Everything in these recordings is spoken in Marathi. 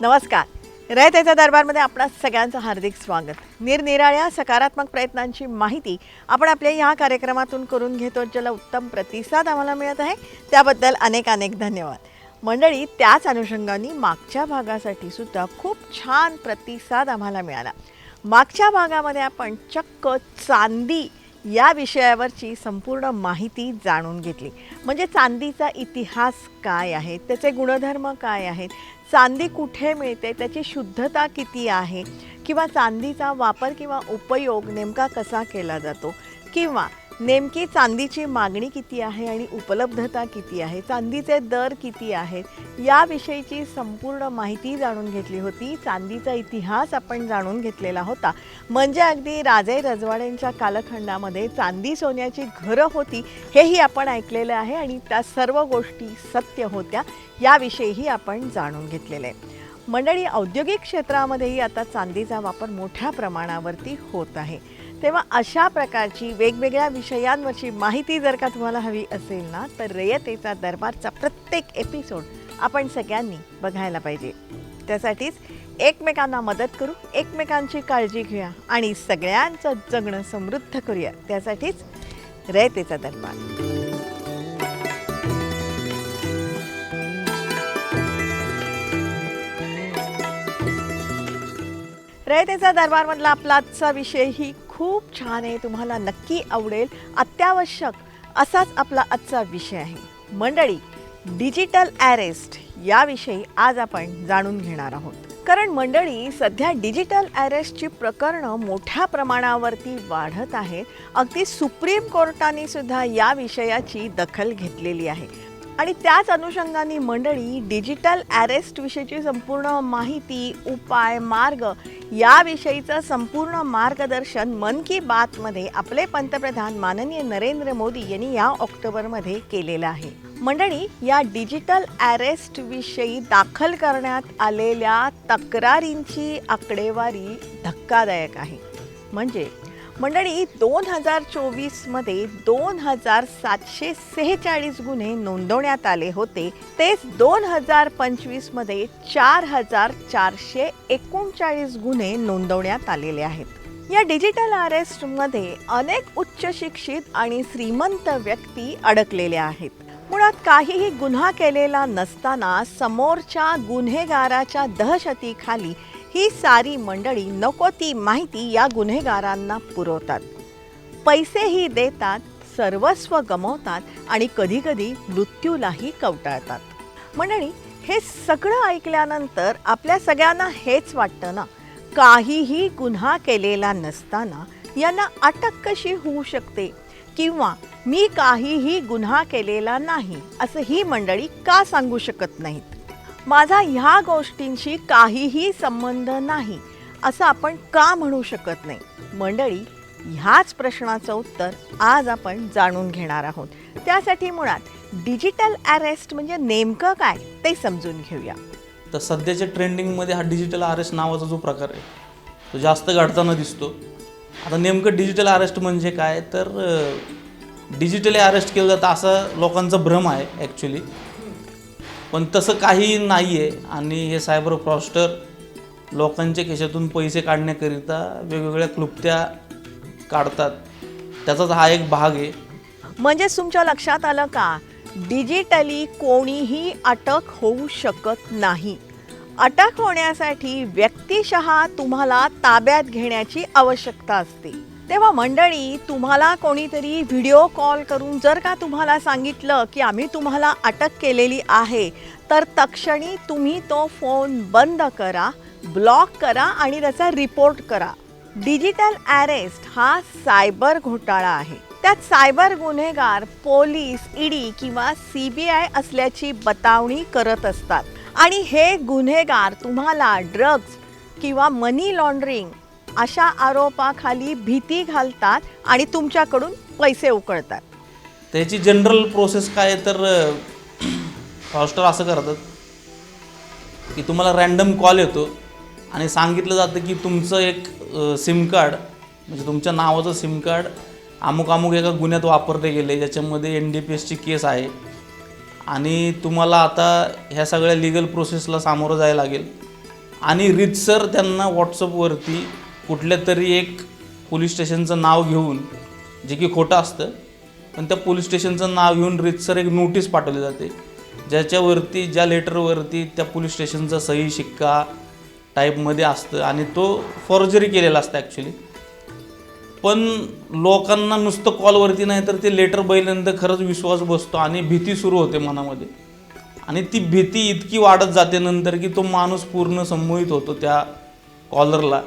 नमस्कार. रयतेचा दरबारमध्ये आपणा सगळ्यांचं हार्दिक स्वागत. निरनिराळ्या सकारात्मक प्रयत्नांची माहिती आपण आपल्या ह्या कार्यक्रमातून करून घेतो, ज्याला उत्तम प्रतिसाद आम्हाला मिळत आहे. त्याबद्दल अनेक अनेक धन्यवाद. मंडळी, त्याच अनुषंगाने मागच्या भागासाठी सुद्धा खूप छान प्रतिसाद आम्हाला मिळाला. मागच्या भागामध्ये आपण चक्क चांदी या विषयावरची संपूर्ण माहिती जाणून घेतली. म्हणजे चांदीचा इतिहास काय आहे, त्याचे गुणधर्म काय आहेत, चांदी कुठे मिळते, त्याची शुद्धता किती आहे, किंवा चांदीचा वापर किंवा उपयोग नेमका कसा केला जातो, किंवा नेमकी चांदीची मागणी किती आहे आणि उपलब्धता किती आहे, चांदीचे दर किती आहेत, याविषयीची संपूर्ण माहिती जाणून घेतली होती. चांदीचा इतिहास आपण जाणून घेतलेला होता. म्हणजे अगदी राजे रजवाड्यांच्या कालखंडामध्ये चांदी सोन्याची घरं होती हेही आपण ऐकलेलं आहे आणि त्या सर्व गोष्टी सत्य होत्या याविषयीही आपण जाणून घेतलेलं आहे. मंडळी, औद्योगिक क्षेत्रामध्येही आता चांदीचा वापर मोठ्या प्रमाणावरती होत आहे. तेव्हा अशा प्रकारची वेगवेगळ्या विषयांवरची माहिती जर का तुम्हाला हवी असेल ना, तर रयतेचा दरबारचा प्रत्येक एपिसोड आपण सगळ्यांनी बघायला पाहिजे. त्यासाठीच एकमेकांना मदत करू, एकमेकांची काळजी घेऊया आणि सगळ्यांचं जगणं समृद्ध करूया. त्यासाठीच रयतेचा दरबार. रयतेचा दरबारमधला आपला आजचा विषयही खूप छान आहे, तुम्हाला नक्की आवडेल. अत्यावश्यक असाच आपला आजचा विषय आहे. मंडळी, डिजिटल अरेस्ट याविषयी आज आपण जाणून घेणार आहोत. कारण मंडळी, सध्या डिजिटल अरेस्टची प्रकरणं मोठ्या प्रमाणावरती वाढत आहेत. अगदी सुप्रीम कोर्टाने सुद्धा या विषयाची दखल घेतलेली आहे. आणि त्याच अनुषंगाने मंडळी, डिजिटल अरेस्ट विषयीची संपूर्ण माहिती, उपाय, मार्ग याविषयीचं संपूर्ण मार्गदर्शन मन की बातमध्ये आपले पंतप्रधान माननीय नरेंद्र मोदी यांनी या ऑक्टोबरमध्ये केलेलं आहे. मंडळी, या डिजिटल अरेस्ट विषयी दाखल करण्यात आलेल्या तक्रारींची आकडेवारी धक्कादायक आहे. म्हणजे मंडळी, 2024मध्ये 2746 गुन्हे नोंदवण्यात आले होते. तेच 2025मध्ये 4439 गुन्हे नोंदवण्यात आलेले आहेत. या डिजिटल अरेस्टमध्ये अनेक उच्च शिक्षित आणि श्रीमंत व्यक्ती अडकलेल्या आहेत. मुळात काहीही गुन्हा केलेला नसताना समोरच्या गुन्हेगाराच्या दहशतीखाली ही सारी मंडळी नको ती माहिती या गुन्हेगारांना पुरवतात. पैसेही देतात, सर्वस्व गमावतात आणि कधीकधी मृत्यूलाही कवटाळतात. मंडळी, हे सगळं ऐकल्यानंतर आपल्या सगळ्यांना हेच वाटतं ना, काहीही गुन्हा केलेला नसताना यांना अटक कशी होऊ शकते, किंवा मी काहीही गुन्हा केलेला नाही असं ही मंडळी का सांगू शकत नाहीत. माझा ह्या गोष्टींशी काहीही संबंध नाही असं आपण का म्हणू शकत नाही. मंडळी, ह्याच प्रश्नाचं उत्तर आज आपण जाणून घेणार आहोत. त्यासाठी मुळात डिजिटल अरेस्ट म्हणजे नेमकं काय ते समजून घेऊया. तर सध्याच्या ट्रेंडिंगमध्ये हा डिजिटल अरेस्ट नावाचा जो प्रकार आहे तो जास्त घडताना दिसतो. आता नेमकं डिजिटल अरेस्ट म्हणजे काय, तर डिजिटली अरेस्ट केलं जातं असं लोकांचा भ्रम आहे ॲक्च्युली. पण तसं काही नाही आहे. आणि हे सायबर फ्रॉडस्टर लोकांच्या खिशातून पैसे काढण्याकरिता वेगवेगळ्या क्लुप्त्या काढतात. त्याचाच हा एक भाग आहे. म्हणजे तुमच्या लक्षात आलं का, डिजिटली कोणीही अटक होऊ शकत नाही. अटक होण्यासाठी व्यक्तिशः तुम्हाला ताब्यात घेण्याची आवश्यकता असते. तेव्हा मंडळी, तुम्हाला कोणीतरी व्हिडिओ कॉल करून जर का तुम्हाला सांगितलं की आम्ही तुम्हाला अटक केलेली आहे, तर तत्क्षणी तुम्ही तो फोन बंद करा, ब्लॉक करा आणि त्याचा रिपोर्ट करा. डिजिटल अरेस्ट हा सायबर घोटाळा आहे. त्यात सायबर गुन्हेगार पोलीस, ईडी किंवा CBI असल्याची बतावणी करत असतात. आणि हे गुन्हेगार तुम्हाला ड्रग्ज किंवा मनी लॉन्ड्रिंग अशा आरोपाखाली भीती घालतात आणि तुमच्याकडून पैसे उकळतात. त्याची जनरल प्रोसेस काय, तर फ्रॉडस्टर असं करतात की तुम्हाला रँडम कॉल येतो आणि सांगितलं जातं की तुमचं एक सिम कार्ड, म्हणजे तुमच्या नावाचं सिम कार्ड अमुक एका गुन्ह्यात वापरले गेले, ज्याच्यामध्ये NDPSची केस आहे आणि तुम्हाला आता ह्या सगळ्या लीगल प्रोसेसला सामोरं जायला लागेल. आणि रीतसर त्यांना व्हॉट्सअपवरती कुठल्या तरी एक पोलीस स्टेशनचं नाव घेऊन, जे की खोटं असतं, पण त्या पोलीस स्टेशनचं नाव घेऊन रीतसर एक नोटीस पाठवली जाते, ज्याच्यावरती ज्या लेटरवरती त्या पोलीस स्टेशनचा सही शिक्का टाईपमध्ये असतं आणि तो फॉर्जरी केलेला असतं ॲक्च्युली. पण लोकांना नुसतं कॉलवरती नाही तर ते लेटर बघितल्यानंतर खरंच विश्वास बसतो आणि भीती सुरू होते मनामध्ये. आणि ती भीती इतकी वाढत जाते नंतर की तो माणूस पूर्ण संमोहित होतो त्या कॉलरला.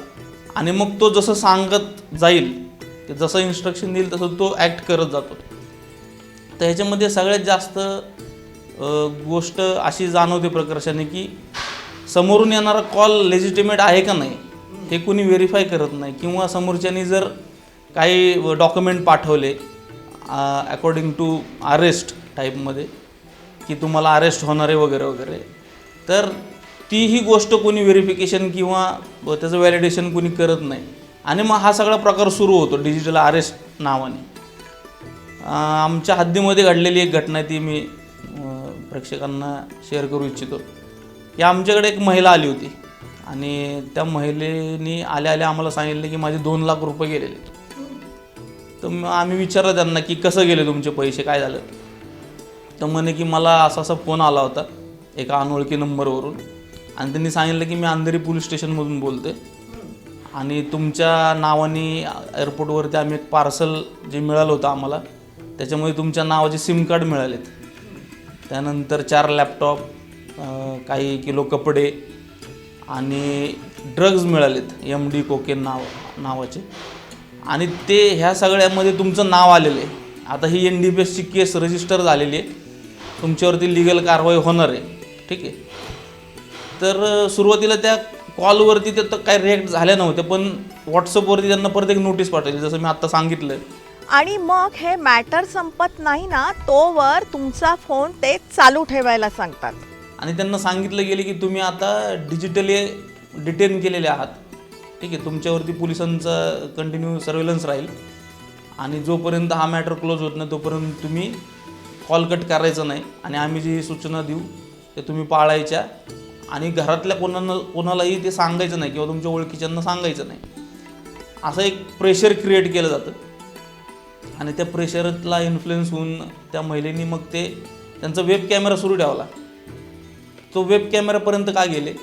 आणि मग तो जसं सांगत जाईल, ते जसं इन्स्ट्रक्शन देईल तसं तो ॲक्ट करत जातो. तर ह्याच्यामध्ये सगळ्यात जास्त गोष्ट अशी जाणवते प्रकर्षाने की समोरून येणारा कॉल लेजिटिमेट आहे का नाही हे कुणी व्हेरीफाय करत नाही. किंवा समोरच्यानी जर काही डॉक्युमेंट पाठवले अकॉर्डिंग टू अरेस्ट टाईपमध्ये की तुम्हाला अरेस्ट होणार आहे वगैरे वगैरे, तर तीही गोष्ट कोणी व्हेरिफिकेशन किंवा त्याचं व्हॅलिडेशन कोणी करत नाही. आणि मग हा सगळा प्रकार सुरू होतो डिजिटल अरेस्ट नावाने. आमच्या हद्दीमध्ये घडलेली एक घटना आहे, ती मी प्रेक्षकांना शेअर करू इच्छितो. की आमच्याकडे एक महिला आली होती आणि त्या महिलेने आल्या आम्हाला सांगितलं की माझे 2 लाख रुपये गेलेले. तर मग आम्ही विचारलं त्यांना की कसं गेले तुमचे पैसे, काय झालं. तर म्हणे की मला असा फोन आला होता एका अनोळखी नंबरवरून आणि त्यांनी सांगितलं की मी अंधेरी पोलीस स्टेशनमधून बोलते आणि तुमच्या नावाने एअरपोर्टवरती आम्ही एक पार्सल जे मिळालं होतं आम्हाला, त्याच्यामध्ये तुमच्या नावाचे सिम कार्ड मिळालेत, त्यानंतर 4 लॅपटॉप, काही किलो कपडे आणि ड्रग्ज मिळालेत, MD कोकेन नावाचे. आणि ते ह्या सगळ्यामध्ये तुमचं नाव आलेलं आहे. आता ही NDPSची केस रजिस्टर झालेली आहे, तुमच्यावरती लिगल कारवाई होणार आहे. ठीक आहे. तर सुरुवातीला त्या कॉलवरती ते तर काही रिॲक्ट झाल्या नव्हत्या, पण व्हॉट्सअपवरती त्यांना परत एक नोटीस पाठवली, जसं मी आत्ता सांगितलं. आणि मग हे मॅटर संपत नाही ना तोवर तुमचा फोन ते चालू ठेवायला सांगतात. आणि त्यांना सांगितलं गेले की तुम्ही आता डिजिटली डिटेन केलेले आहात. ठीक आहे, तुमच्यावरती पोलिसांचा कंटिन्यू सर्वेलन्स राहील आणि जोपर्यंत हा मॅटर क्लोज होत नाही तोपर्यंत तुम्ही कॉल कट करायचं नाही आणि आम्ही जी सूचना देऊ ते तुम्ही पाळायच्या आणि घरातल्या कोणालाही ते सांगायचं नाही किंवा तुमच्या ओळखीच्यांना सांगायचं नाही. असं एक प्रेशर क्रिएट केलं जातं आणि त्या प्रेशरला इन्फ्लुएन्स होऊन त्या महिलेनी मग ते त्यांचा वेब कॅमेरा सुरू ठेवला. तो वेब कॅमेरापर्यंत का गेले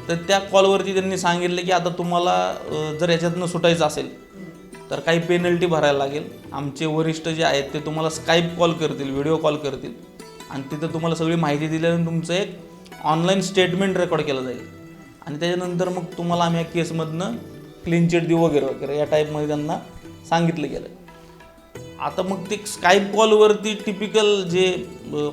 तर त्या कॉलवरती त्यांनी सांगितलं की आता तुम्हाला जर याच्यातनं सुटायचं असेल तर काही पेनल्टी भरायला लागेल. आमचे वरिष्ठ जे आहेत ते तुम्हाला स्काईप कॉल करतील, व्हिडिओ कॉल करतील आणि तिथं तुम्हाला सगळी माहिती दिल्यानंतर तुमचं एक ऑनलाईन स्टेटमेंट रेकॉर्ड केलं जाईल आणि त्याच्यानंतर मग तुम्हाला आम्ही या केसमधनं क्लीन चिट देऊ वगैरे वगैरे या टाईपमध्ये त्यांना सांगितलं गेलं. आता मग ते स्काईप कॉलवरती टिपिकल जे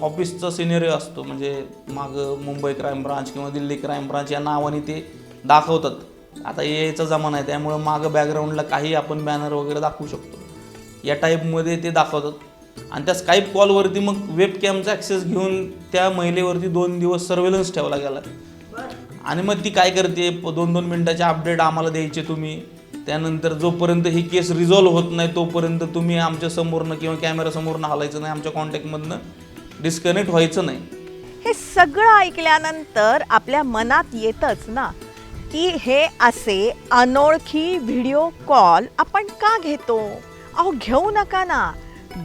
ऑफिसचा सिनेरिओ असतो, म्हणजे मागं मुंबई क्राईम ब्रांच किंवा दिल्ली क्राईम ब्रांच या नावाने ते दाखवतात. आता याचा जमाना आहे त्यामुळं मागं बॅकग्राऊंडला काही आपण बॅनर वगैरे दाखवू शकतो, या टाईपमध्ये ते दाखवतात. आणि त्या स्काईप कॉलवरती मग वेब कॅमचा ॲक्सेस घेऊन त्या महिलेवरती 2 दिवस सर्वेलन्स ठेवला गेला. आणि मग ती काय करते, 2-2 मिनिटाचे अपडेट आम्हाला द्यायचे तुम्ही. त्यानंतर जोपर्यंत ही केस रिझॉल्व्ह होत नाही तोपर्यंत तुम्ही आमच्या समोरनं किंवा कॅमेरासमोरनं हलायचं नाही, आमच्या कॉन्टॅक्टमधनं डिस्कनेक्ट व्हायचं नाही. हे सगळं ऐकल्यानंतर आपल्या मनात येतच ना की हे असे अनोळखी व्हिडिओ कॉल आपण का घेतो. अहो घेऊ नका ना.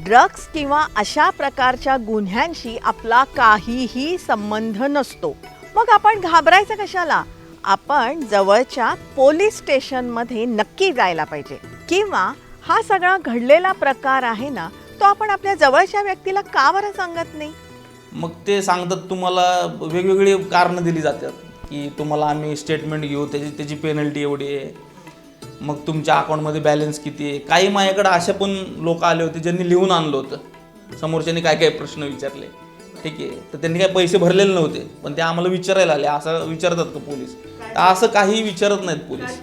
ड्रग्स किंवा अशा प्रकारच्या गुन्ह्यांशी आपला काहीही संबंध नसतो. मग आपण घाबरायचं कशाला. आपण जवळच्या पोलीस स्टेशनमध्ये नक्की जायला पाहिजे. किंवा हा सगळा घडलेला प्रकार आहे ना तो आपण आपल्या जवळच्या व्यक्तीला का बरं सांगत नाही. मग ते सांगतात, तुम्हाला वेगवेगळी कारणं दिली जातात की तुम्हाला आम्ही स्टेटमेंट घेऊ, त्याची पेनल्टी एवढी आहे, मग तुमच्या अकाउंटमध्ये बॅलन्स किती आहे. काही माझ्याकडे अशा पण लोक आले होते ज्यांनी लिहून आणलं होतं, समोरच्यानी काय काय प्रश्न विचारले. ठीक आहे, तर त्यांनी काय पैसे भरलेले नव्हते पण ते आम्हाला विचारायला आले. असं विचारतात का पोलीस? तर असं काही विचारत नाहीत पोलीस.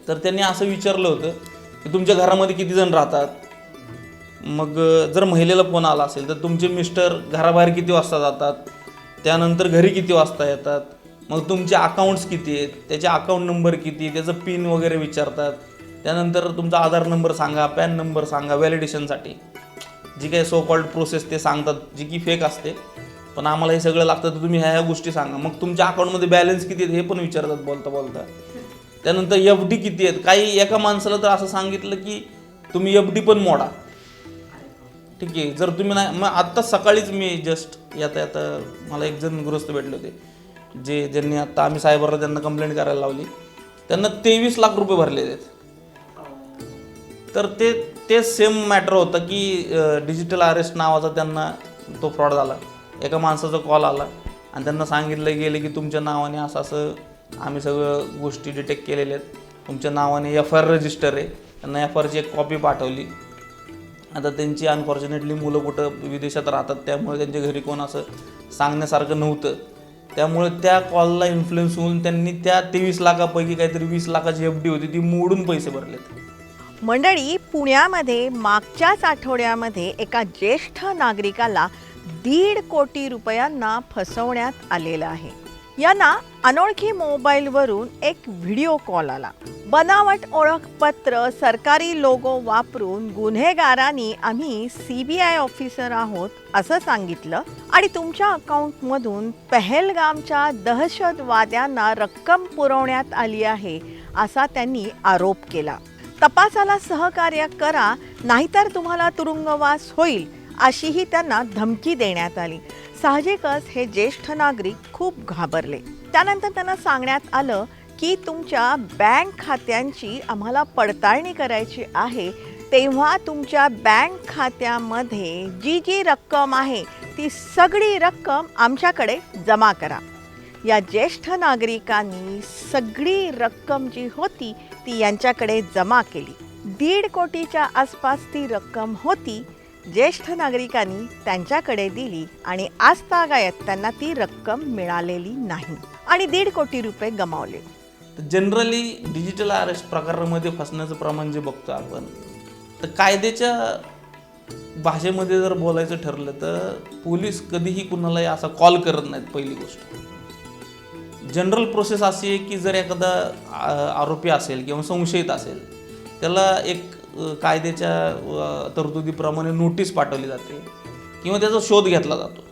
तर त्यांनी असं विचारलं होतं की तुमच्या घरामध्ये किती जण राहतात, मग जर महिलेला फोन आला असेल तर तुमचे मिस्टर घराबाहेर किती वाजता जातात, त्यानंतर घरी किती वाजता येतात, मग तुमचे अकाउंट्स किती आहेत, त्याचे अकाउंट नंबर किती, त्याचं पिन वगैरे विचारतात. त्यानंतर तुमचा आधार नंबर सांगा, पॅन नंबर सांगा, व्हॅलिडेशनसाठी जी काही सो कॉल्ड प्रोसेस ते सांगतात, जी की फेक असते. पण आम्हाला हे सगळं लागतं, तर तुम्ही ह्या गोष्टी सांगा. मग तुमच्या अकाउंटमध्ये बॅलन्स किती आहेत हे पण विचारतात बोलता बोलता. त्यानंतर FD किती आहेत. काही एका माणसाला तर असं सांगितलं की तुम्ही FD पण मोडा. ठीक आहे, जर तुम्ही नाही, मग आत्ता सकाळीच मी जस्ट येता मला एक जण गृहस्थ भेटले होते, ज्यांनी आत्ता आम्ही सायबरला त्यांना कंप्लेंट करायला लावली. त्यांना 23 लाख रुपये भरलेले आहेत. तर ते सेम मॅटर होतं की डिजिटल अरेस्ट नावाचा त्यांना तो फ्रॉड झाला. एका माणसाचा कॉल आला आणि त्यांना सांगितलं गेलं की तुमच्या नावाने असं आम्ही सगळं गोष्टी डिटेक्ट केलेल्या आहेत, तुमच्या नावाने FIR रजिस्टर आहे. त्यांना FIRची एक कॉपी पाठवली. आता त्यांची अनफॉर्च्युनेटली मुलं कुठं विदेशात राहतात, त्यामुळे त्यांच्या घरी कोण असं सांगण्यासारखं नव्हतं. त्यामुळे त्या कॉलला इन्फ्लुएन्स होऊन त्यांनी त्या 23 लाखापैकी काहीतरी 20 लाखाची FD होती ती मोडून पैसे भरलेत. मंडळी, पुण्यामध्ये मागच्याच आठवड्यामध्ये एका ज्येष्ठ नागरिकाला 1.5 कोटी रुपयांना फसवण्यात आलेलं आहे. यांना अनोळखी मोबाईलवरून एक व्हिडिओ कॉल आला. बनावट ओळखपत्र, सरकारी लोगो वापरून गुन्हेगारांनी आम्ही CBI ऑफिसर आहोत असं सांगितलं आणि तुमच्या अकाउंटमधून पहलगामच्या दहशतवाद्यांना रक्कम पुरवण्यात आली आहे असा त्यांनी आरोप केला. तपासाला सहकार्य करा, नाहीतर तुम्हाला तुरुंगवास होईल अशीही त्यांना धमकी देण्यात आली. साहजिकच हे ज्येष्ठ नागरिक खूप घाबरले. त्यानंतर त्यांना सांगण्यात आलं की तुमच्या बँक खात्यांची आम्हाला पडताळणी करायची आहे, तेव्हा तुमच्या बँक खात्यामध्ये जी रक्कम आहे ती सगळी रक्कम आमच्याकडे जमा करा. या ज्येष्ठ नागरिकांनी सगळी रक्कम जी होती ती यांच्याकडे जमा केली. 1.5 कोटीच्या आसपास ती रक्कम होती. ज्येष्ठ नागरिकांनी त्यांच्याकडे दिली आणि आजतागायत त्यांना ती रक्कम मिळालेली नाही आणि 1.5 कोटी रुपये गमावले. जनरली डिजिटल अरेस्ट प्रकारामध्ये फसण्याचं प्रमाण जे बघतो आपण, तर कायद्याच्या भाषेमध्ये जर बोलायचं ठरलं तर पोलीस कधीही कुणालाही असा कॉल करत नाहीत. पहिली गोष्ट, जनरल प्रोसेस अशी आहे की जर एखादा आरोपी असेल किंवा संशयित असेल, त्याला एक कायद्याच्या तरतुदीप्रमाणे नोटीस पाठवली जाते किंवा त्याचा शोध घेतला जातो.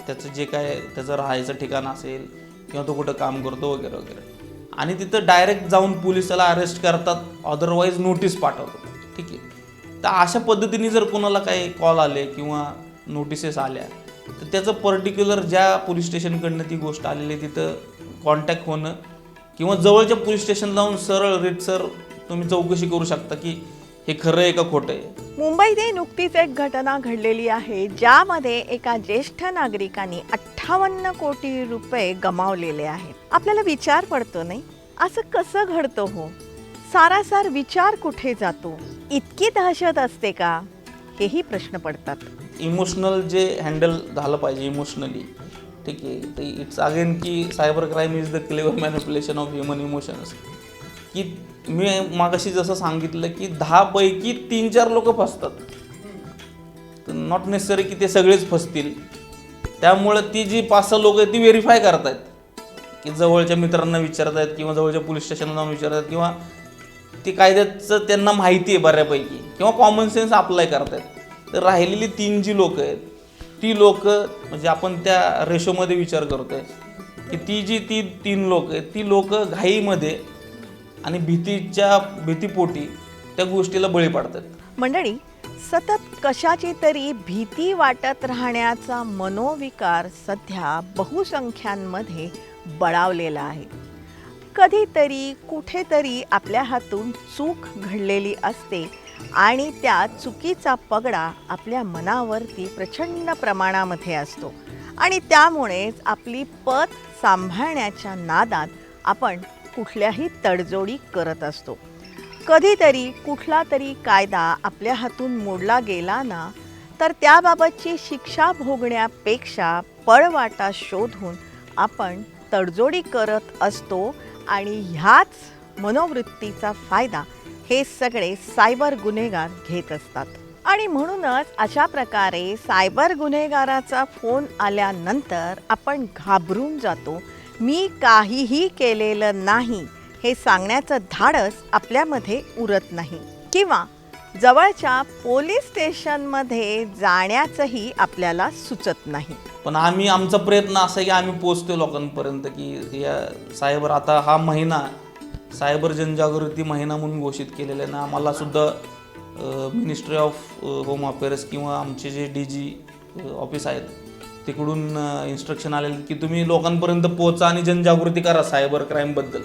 त्याचं जे काय त्याचं राहायचं ठिकाण असेल किंवा तो कुठं काम करतो वगैरे वगैरे, आणि तिथं डायरेक्ट जाऊन पोलीस त्याला अरेस्ट करतात, अदरवाईज नोटीस पाठवतात. ठीक आहे, तर अशा पद्धतीने जर कोणाला काही कॉल आले किंवा नोटिसेस आल्या तर त्याचं पर्टिक्युलर ज्या पोलीस स्टेशनकडनं ती गोष्ट आलेली तिथं कॉन्टॅक्ट होणं किंवा जवळच्या पोलीस स्टेशनला जाऊन सरळ रीतसर तुम्ही चौकशी करू शकता की हे खरं आहे का खोटं आहे. मुंबईत नुकतीच एक घटना घडलेली आहे ज्यामध्ये एका ज्येष्ठ नागरिकांनी 58 कोटी रुपये गमावलेले आहेत. आपल्याला विचार पडतो नाही, असं कसं घडतं हो? सारासार विचार कुठे जातो? इतकी दहशत असते का? हेही प्रश्न पडतात. इमोशनल जे हँडल झालं पाहिजे इमोशनली, ठीक आहे, तर इट्स अगेन की cyber crime is the clever manipulation of human emotions. की मी मागाशी जसं सांगितलं की 10 पैकी 3-4 लोक फसतात, तर नॉट नेसेसरी की ते सगळेच फसतील. त्यामुळं ती जी 5-6 लोक आहेत ती व्हेरीफाय करतायत की जवळच्या मित्रांना विचारतायत किंवा जवळच्या पोलीस स्टेशनला जाऊन विचारतात किंवा ती कायद्याचं त्यांना माहिती आहे बऱ्यापैकी किंवा कॉमन सेन्स अप्लाय करतायत. तर राहिलेली 3 जी लोक आहेत ती लोक, म्हणजे आपण त्या रेशोमध्ये विचार करतोय की ती 3 लोक आहेत ती लोक घाईमध्ये आणि भीतीपोटी त्या गोष्टीला बळी पडतात. मंडळी, सतत कशाची तरी भीती वाटत राहण्याचा मनोविकार सध्या बहुसंख्यांमध्ये बळावलेला आहे. कधीतरी कुठेतरी आपल्या हातून चूक घडलेली असते आणि त्या चुकीचा पगडा आपल्या मनावरती प्रचंड प्रमाणामध्ये असतो आणि त्यामुळेच आपली पत सांभाळण्याच्या नादात आपण कुठल्याही तडजोडी करत असतो. कधीतरी कुठला तरी कायदा आपल्या हातून मोडला गेला ना, तर त्याबाबतची शिक्षा भोगण्यापेक्षा पळवाटा शोधून आपण तडजोडी करत असतो आणि ह्याच मनोवृत्तीचा फायदा हे सगळे सायबर गुन्हेगार घेत असतात. आणि म्हणूनच अशा प्रकारे सायबर गुन्हेगाराचा फोन आल्यानंतर आपण घाबरून जातो. मी काहीही केलेलं नाही हे सांगण्याचं धाडस आपल्यामध्ये उरत नाही किंवा जवळच्या पोलीस स्टेशनमध्ये जाण्याचंही आपल्याला सुचत नाही. पण आमचा प्रयत्न असा आहे की आम्ही पोचतो लोकांपर्यंत की या सायबर, आता हा महिना सायबर जनजागृती महिना म्हणून घोषित केलेला आहे ना. आम्हाला सुद्धा मिनिस्ट्री ऑफ होम अफेअर्स किंवा आमचे जे DG ऑफिस आहेत तिकडून इन्स्ट्रक्शन आलेले की तुम्ही लोकांपर्यंत पोचा आणि जनजागृती करा सायबर क्राईमबद्दल.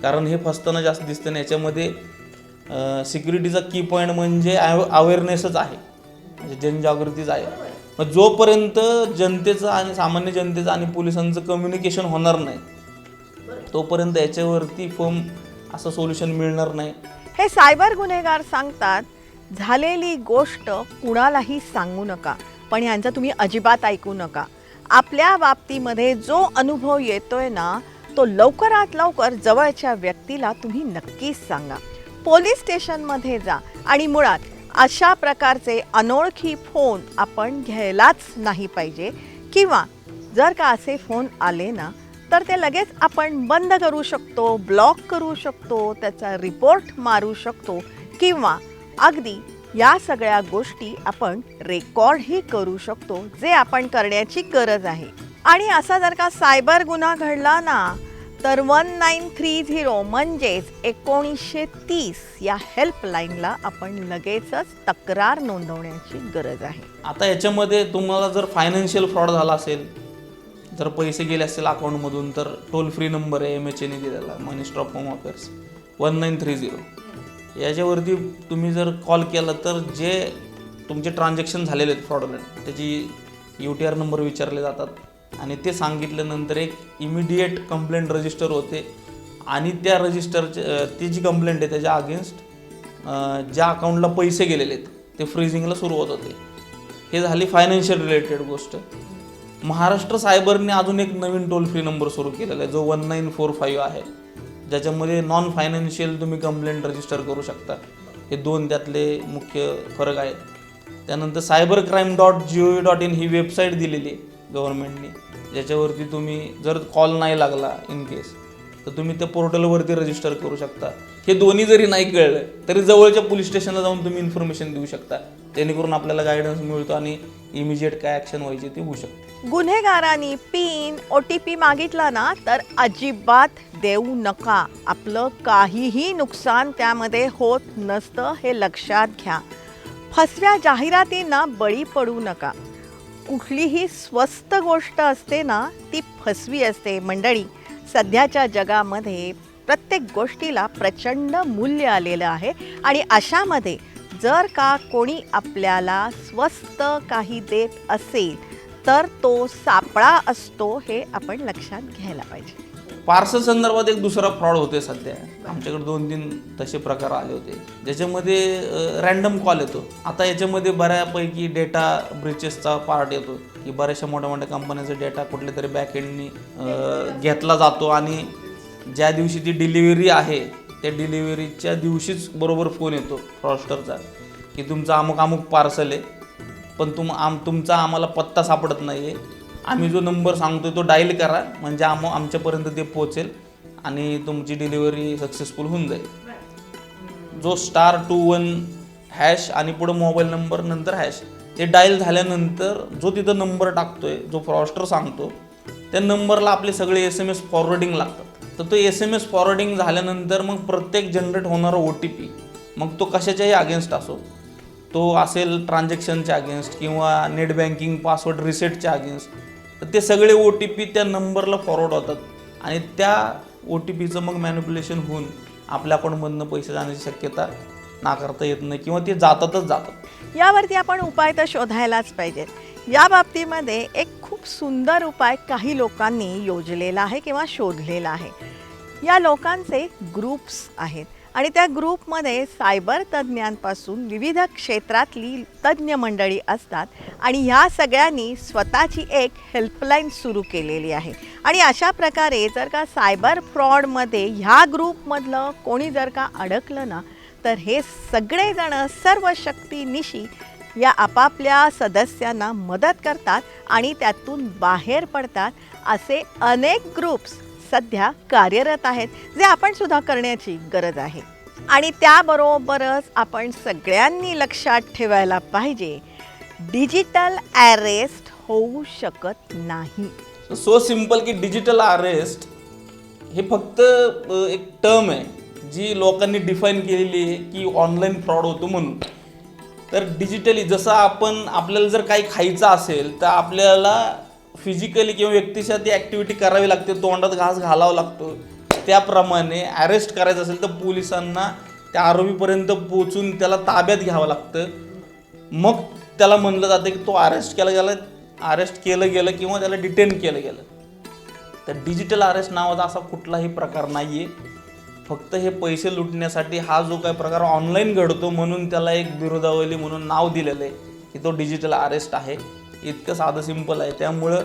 कारण हे फसताना जास्त दिसतं ना. याच्यामध्ये सिक्युरिटीचा की पॉईंट म्हणजे अवेअरनेसच आहे, म्हणजे जनजागृतीच आहे. मग जोपर्यंत जनतेचं आणि सामान्य जनतेचं आणि पोलिसांचं कम्युनिकेशन होणार नाही तोपर्यंत याच्यावरती फर्म असं सोल्युशन मिळणार नाही. हे सायबर गुन्हेगार सांगतात, झालेली गोष्ट कुणालाही सांगू नका, पण ह्यांचं तुम्ही अजिबात ऐकू नका. आपल्या बाबतीमध्ये जो अनुभव येतोय ना तो लवकरात लवकर जवळच्या व्यक्तीला तुम्ही नक्कीच सांगा. पोलीस स्टेशनमध्ये जा आणि मुळात अशा प्रकारचे अनोळखी फोन आपण घ्यायलाच नाही पाहिजे. किंवा जर का असे फोन आले ना तर ते लगेच आपण बंद करू शकतो, ब्लॉक करू शकतो, त्याचा रिपोर्ट मारू शकतो किंवा अगदी या सगळ्या गोष्टी आपण रेकॉर्डही करू शकतो, जे आपण करण्याची गरज आहे. आणि असा जर का सायबर गुन्हा घडला ना तर 1930 म्हणजेच 1930 या हेल्पलाईनला आपण लगेचच तक्रार नोंदवण्याची गरज आहे. आता याच्यामध्ये तुम्हाला जर फायनान्शियल फ्रॉड झाला असेल, जर पैसे गेले असतील अकाउंटमधून, तर टोल फ्री नंबर आहे MHAने दिलेला, मिनिस्ट्री ऑफ होम अफेअर्स 1930. याच्यावरती तुम्ही जर कॉल केला तर जे तुमचे ट्रान्झॅक्शन झालेले आहेत फ्रॉडुलंट त्याची UTR नंबर विचारले जातात आणि ते सांगितल्यानंतर एक इमिडिएट कंप्लेंट रजिस्टर होते आणि त्या रजिस्टरचे ती जी कंप्लेंट आहे त्याच्या अगेन्स्ट ज्या अकाउंटला पैसे गेलेले आहेत ते फ्रीजिंगला सुरुवात होते. हे झाली फायनान्शियल रिलेटेड गोष्ट. महाराष्ट्र सायबरने अजून एक नवीन टोल फ्री नंबर सुरू केलेला आहे जो 1945 आहे, ज्याच्यामध्ये नॉन फायनान्शियल तुम्ही कंप्लेंट रजिस्टर करू शकता. हे दोन त्यातले मुख्य फरक आहेत. त्यानंतर cybercrime.gov.in ही वेबसाईट दिलेली आहे गव्हर्नमेंटने, ज्याच्यावरती तुम्ही जर कॉल नाही लागला इन केस तर तुम्ही त्या पोर्टलवरती रजिस्टर करू शकता. हे दोन्ही जरी नाही कळलं तरी जवळच्या पोलीस स्टेशनला जाऊन तुम्ही इन्फॉर्मेशन देऊ शकता, जेणेकरून आपल्याला गायडन्स मिळतो आणि इमिजिएट काय ॲक्शन व्हायची ते होऊ शकते. गुन्हेगारांनी पिन OTP मागितला ना तर अजिबात देऊ नका. आपलं काहीही नुकसान त्यामध्ये होत नसतं हे लक्षात घ्या. फसव्या जाहिरातींना बळी पडू नका. कुठलीही स्वस्त गोष्ट असते ना ती फसवी असते. मंडळी, सध्याच्या जगामध्ये प्रत्येक गोष्टीला प्रचंड मूल्य आलेलं आहे आणि अशामध्ये जर का कोणी आपल्याला स्वस्त काही देत असेल तर तो सापळा असतो, हे आपण लक्षात घ्यायला पाहिजे. पार्सल संदर्भात एक दुसरा फ्रॉड होते सध्या. आमच्याकडे 2-3 तसे प्रकार आले होते ज्याच्यामध्ये रॅन्डम कॉल येतो. आता याच्यामध्ये बऱ्यापैकी डेटा ब्रिचेसचा पार्ट येतो की बऱ्याचशा मोठ्या मोठ्या कंपन्यांचा डेटा कुठल्या तरी बॅकएंडनी घेतला जातो आणि ज्या दिवशी ती डिलिव्हरी आहे त्या डिलिव्हरीच्या दिवशीच बरोबर फोन येतो फ्रॉडस्टरचा की तुमचा अमुक पार्सल आहे, पण तुमचा आम्हाला पत्ता सापडत नाही आहे. आम्ही जो नंबर सांगतो तो डायल करा म्हणजे आमच्यापर्यंत ते पोचेल आणि तुमची डिलिव्हरी सक्सेसफुल होऊन जाईल. जो *21# आणि पुढं मोबाईल नंबर नंतर हॅश ते डायल झाल्यानंतर जो तिथं नंबर टाकतोय, जो फ्रॉडस्टर सांगतो त्या नंबरला आपले सगळे SMS फॉरवर्डिंग लागतात. तर तो SMS फॉरवर्डिंग झाल्यानंतर मग प्रत्येक जनरेट होणारा OTP, मग तो कशाच्याही अगेन्स्ट असो, तो असेल ट्रान्झॅक्शनच्या अगेन्स्ट किंवा नेट बँकिंग पासवर्ड रिसेटच्या अगेन्स्ट, तर ते सगळे OTP त्या नंबरला फॉरवर्ड होतात आणि त्या OTPचं मग मॅनिप्युलेशन होऊन आपल्या अकाउंटमधनं पैसे जाण्याची शक्यता नाकारता येत नाही किंवा ते जातात. यावरती आपण उपाय तर शोधायलाच पाहिजेत. या बाबतीमध्ये एक खूप सुंदर उपाय काही लोकांनी योजलेला आहे किंवा शोधलेला आहे. या लोकांचे ग्रुप्स आहेत आणि त्या ग्रुपमध्ये सायबर तज्ज्ञांपासून विविध क्षेत्रातली तज्ज्ञ मंडळी असतात आणि ह्या सगळ्यांनी स्वतःची एक हेल्पलाईन सुरू केलेली आहे. आणि अशा प्रकारे जर का सायबर फ्रॉडमध्ये ह्या ग्रुपमधलं कोणी जर का अडकलं ना तर हे सगळेजण सर्व शक्तीनिशी या आपापल्या सदस्यांना मदत करतात आणि त्यातून बाहेर पडतात असे अनेक ग्रुप्स सध्या कार्यरत आहेत, जे आपण सुद्धा करण्याची गरज आहे. आणि त्याबरोबरच आपण सगळ्यांनी लक्षात ठेवायला पाहिजे, डिजिटल अरेस्ट होऊ शकत नाही. सो सिम्पल की डिजिटल अरेस्ट हे फक्त एक टर्म आहे जी लोकांनी डिफाईन केलेली आहे की ऑनलाईन फ्रॉड होतो म्हणून. तर डिजिटली जसं आपल्याला जर काही खायचं असेल तर आपल्याला फिजिकली किंवा व्यक्तिशः ती ॲक्टिव्हिटी करावी लागते, तोंडात घास घालावा लागतो. त्याप्रमाणे अरेस्ट करायचं असेल तर पोलिसांना त्या आरोपीपर्यंत पोचून त्याला ताब्यात घ्यावं लागतं. मग त्याला म्हणलं जातं की तो अरेस्ट केलं गेलं किंवा त्याला डिटेन केलं गेलं. तर डिजिटल अरेस्ट नावाचा असा कुठलाही प्रकार नाही आहे. फक्त हे पैसे लुटण्यासाठी हा जो काही प्रकार ऑनलाईन घडतो म्हणून त्याला एक बिरुदावली म्हणून नाव दिलेलं आहे की तो डिजिटल अरेस्ट आहे. इतकं साधं सिंपल आहे. त्यामुळं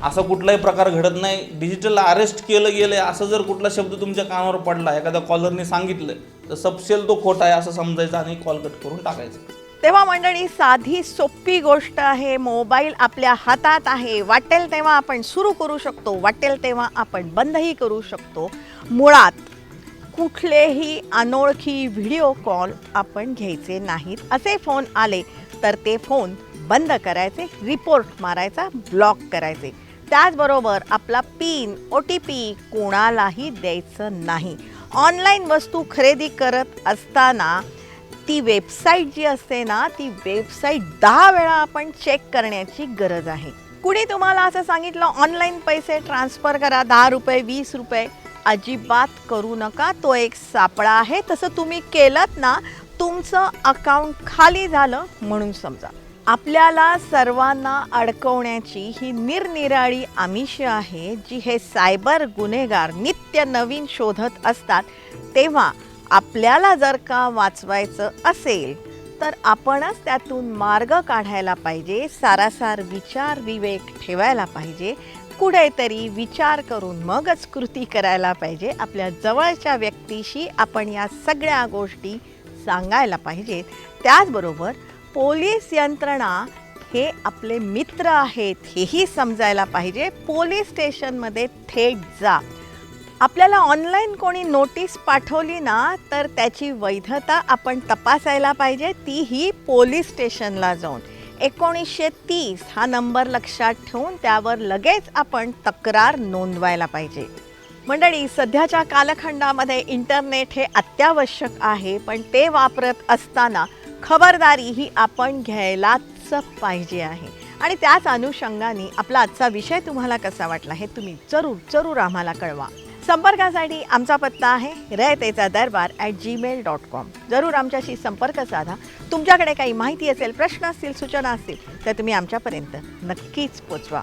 असा कुठलाही प्रकार घडत नाही. डिजिटल अरेस्ट केलं गेलं आहे असं जर कुठला शब्द तुमच्या कानावर पडला, एखाद्या कॉलरने सांगितलं, तर सपशेल तो खोटा आहे असं समजायचं आणि कॉल कट करून टाकायचं. तेव्हा मंडळी, साधी सोपी गोष्ट आहे. मोबाईल आपल्या हातात आहे. वाटेल तेव्हा आपण सुरू करू शकतो, वाटेल तेव्हा आपण बंदही करू शकतो. मुळात कुठलेही अनोळखी व्हिडिओ कॉल आपण घ्यायचे नाहीत. असे फोन आले तर ते फोन बंद करायचे, रिपोर्ट मारायचा, ब्लॉक करायचे. त्याचबरोबर आपला पिन, OTP कोणालाही द्यायचं नाही. ऑनलाईन वस्तू खरेदी करत असताना ती वेबसाईट जी असते ना, ती वेबसाईट 10 वेळा आपण चेक करण्याची गरज आहे. कुणी तुम्हाला असं सांगितलं ऑनलाईन पैसे ट्रान्सफर करा, 10 रुपये, 20 रुपये, अजिबात करू नका. तो एक सापळा आहे. तसं तुम्ही केलंत ना, तुमचं अकाउंट खाली झालं म्हणून समजा. आपल्याला सर्वांना अडकवण्याची ही निरनिराळी आमिषं आहे, जी हे सायबर गुन्हेगार नित्य नवीन शोधत असतात. तेव्हा आपल्याला जर का वाचवायचं असेल तर आपणच त्यातून मार्ग काढायला पाहिजे. सारासार विचार विवेक ठेवायला पाहिजे. कुठेतरी विचार करून मगच कृती करायला पाहिजे. आपल्या जवळच्या व्यक्तीशी आपण या सगळ्या गोष्टी सांगायला पाहिजेत. त्याचबरोबर पोलीस यंत्रणा हे आपले मित्र आहेत हेही समजायला पाहिजे. पोलीस स्टेशनमध्ये थेट जा. आपल्याला ऑनलाईन कोणी नोटीस पाठवली ना, तर त्याची वैधता आपण तपासायला पाहिजे, तीही पोलीस स्टेशनला जाऊन. 1930 हा नंबर लक्षात ठेवून त्यावर लगेच आपण तक्रार नोंदवायला पाहिजे. मंडळी, सध्याच्या कालखंडामध्ये इंटरनेट हे अत्यावश्यक आहे, पण ते वापरत असताना खबरदारी ही आपण घ्यायलाच पाहिजे आहे. आणि त्याच अनुषंगाने आपला आजचा विषय तुम्हाला कसा वाटला हे तुम्ही जरूर आम्हाला कळवा. संपर्कासाठी आमचा पत्ता आहे रयतेचादरबार@gmail.com. जरूर आमच्याशी संपर्क साधा. तुमच्याकडे काही माहिती असेल, प्रश्न असतील, सूचना असतील तर तुम्ही आमच्यापर्यंत नक्कीच पोचवा.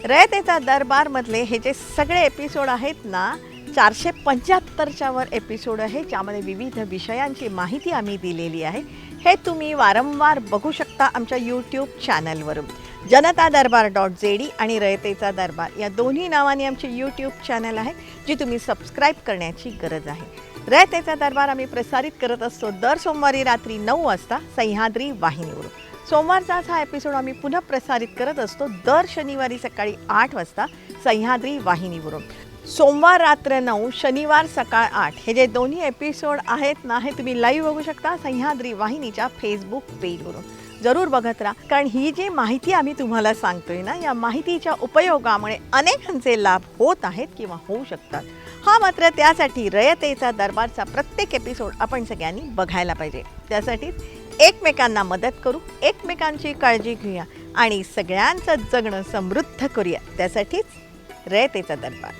रयतेचा दरबारमधले हे जे सगळे एपिसोड आहेत ना, 475च्या वर एपिसोड आहे, ज्यामध्ये विविध विषयांची माहिती आम्ही दिलेली आहे. हे तुम्ही वारंवार बघू शकता आमच्या यूट्यूब चॅनलवरून. जनतादरबार.zd आणि रयतेचा दरबार या दोन्ही नावाने आमचे यूट्यूब चॅनल आहे, जी तुम्ही सबस्क्राईब करण्याची गरज आहे. रयतेचा दरबार आम्ही प्रसारित करत असतो दर सोमवारी रात्री 9 वाजता सह्याद्री वाहिनीवरून. सोमवारचाच हा एपिसोड आम्ही पुन्हा प्रसारित करत असतो दर शनिवारी सकाळी 8 वाजता सह्याद्री वाहिनीवरून. सोमवार रात्र 9, शनिवार सकाळ 8 हे जे दोन्ही एपिसोड आहेत ना, हे तुम्ही लाईव्ह बघू शकता सह्याद्री वाहिनीच्या फेसबुक पेजवरून. जरूर बघत राहा, कारण ही जी माहिती आम्ही तुम्हाला सांगतोय ना, या माहितीच्या उपयोगामुळे अनेकांचे लाभ होत आहेत किंवा होऊ शकतात. हा मात्र त्यासाठी रयतेचा दरबारचा प्रत्येक एपिसोड आपण सगळ्यांनी बघायला पाहिजे. त्यासाठीच एकमेकांना मदत करू, एकमेकांची काळजी घेऊया आणि सगळ्यांचं जगणं समृद्ध करूया. त्यासाठीच रयतेचा दरबार.